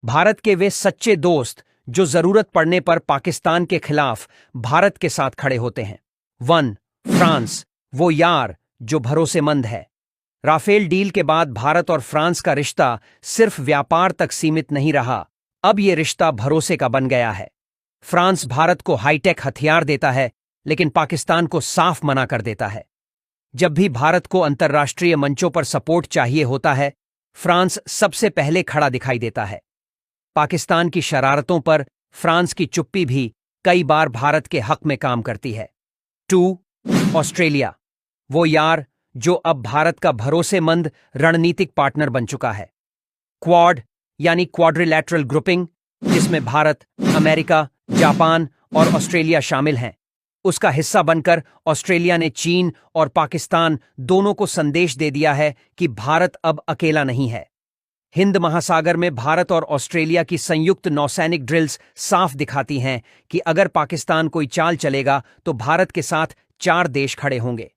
भारत के वे सच्चे दोस्त जो जरूरत पड़ने पर पाकिस्तान के खिलाफ भारत के साथ खड़े होते हैं। 1. फ्रांस, वो यार जो भरोसेमंद है। राफेल डील के बाद भारत और फ्रांस का रिश्ता सिर्फ व्यापार तक सीमित नहीं रहा, अब यह रिश्ता भरोसे का बन गया है। फ्रांस भारत को हाईटेक हथियार देता है, लेकिन पाकिस्तान को साफ मना कर देता है। जब भी भारत को अंतर्राष्ट्रीय मंचों पर सपोर्ट चाहिए होता है, फ्रांस सबसे पहले खड़ा दिखाई देता है। पाकिस्तान की शरारतों पर फ्रांस की चुप्पी भी कई बार भारत के हक में काम करती है। 2. ऑस्ट्रेलिया, वो यार जो अब भारत का भरोसेमंद रणनीतिक पार्टनर बन चुका है। क्वाड यानी क्वाड्रिलैटरल ग्रुपिंग, जिसमें भारत, अमेरिका, जापान और ऑस्ट्रेलिया शामिल हैं, उसका हिस्सा बनकर ऑस्ट्रेलिया ने चीन और पाकिस्तान दोनों को संदेश दे दिया है कि भारत अब अकेला नहीं है। हिंद महासागर में भारत और ऑस्ट्रेलिया की संयुक्त नौसैनिक ड्रिल्स साफ दिखाती हैं कि अगर पाकिस्तान कोई चाल चलेगा तो भारत के साथ 4 देश खड़े होंगे।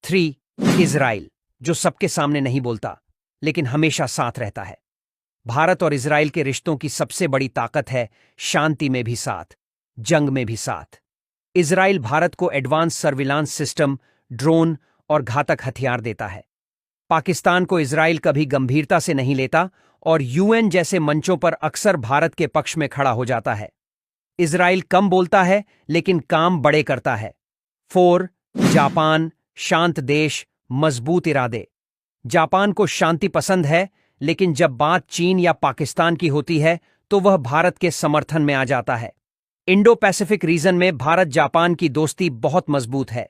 3. इजराइल, जो सबके सामने नहीं बोलता लेकिन हमेशा साथ रहता है। भारत और इजराइल के रिश्तों की सबसे बड़ी ताकत है शांति में भी साथ, जंग में भी साथ। इजराइल भारत को एडवांस सर्विलांस सिस्टम, ड्रोन और घातक हथियार देता है। पाकिस्तान को इजराइल कभी गंभीरता से नहीं लेता और यूएन जैसे मंचों पर अक्सर भारत के पक्ष में खड़ा हो जाता है। इजराइल कम बोलता है लेकिन काम बड़े करता है। 4. जापान, शांत देश, मजबूत इरादे। जापान को शांति पसंद है, लेकिन जब बात चीन या पाकिस्तान की होती है तो वह भारत के समर्थन में आ जाता है। इंडो पैसिफिक रीजन में भारत जापान की दोस्ती बहुत मजबूत है।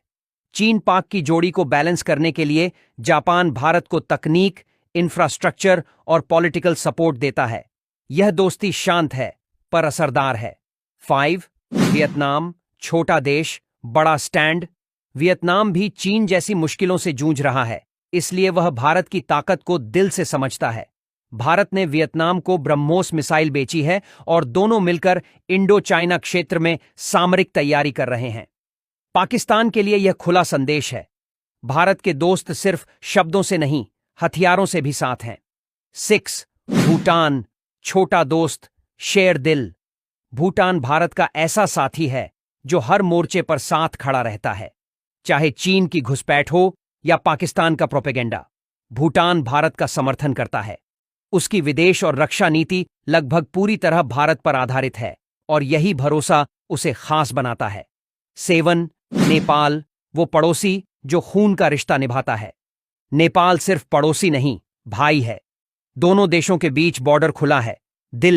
चीन पाक की जोड़ी को बैलेंस करने के लिए जापान भारत को तकनीक, इंफ्रास्ट्रक्चर और पॉलिटिकल सपोर्ट देता है। यह दोस्ती शांत है पर असरदार है। 5. वियतनाम, छोटा देश, बड़ा स्टैंड। वियतनाम भी चीन जैसी मुश्किलों से जूझ रहा है, इसलिए वह भारत की ताकत को दिल से समझता है। भारत ने वियतनाम को ब्रह्मोस मिसाइल बेची है और दोनों मिलकर इंडो चाइना क्षेत्र में सामरिक तैयारी कर रहे हैं। पाकिस्तान के लिए यह खुला संदेश है, भारत के दोस्त सिर्फ शब्दों से नहीं, हथियारों से भी साथ हैं। 6. भूटान, छोटा दोस्त, शेर दिल। भूटान भारत का ऐसा साथी है जो हर मोर्चे पर साथ खड़ा रहता है, चाहे चीन की घुसपैठ हो या पाकिस्तान का प्रोपेगेंडा। भूटान भारत का समर्थन करता है। उसकी विदेश और रक्षा नीति लगभग पूरी तरह भारत पर आधारित है और यही भरोसा उसे खास बनाता है। 7. नेपाल, वो पड़ोसी जो खून का रिश्ता निभाता है। नेपाल सिर्फ पड़ोसी नहीं, भाई है। दोनों देशों के बीच बॉर्डर खुला है, दिल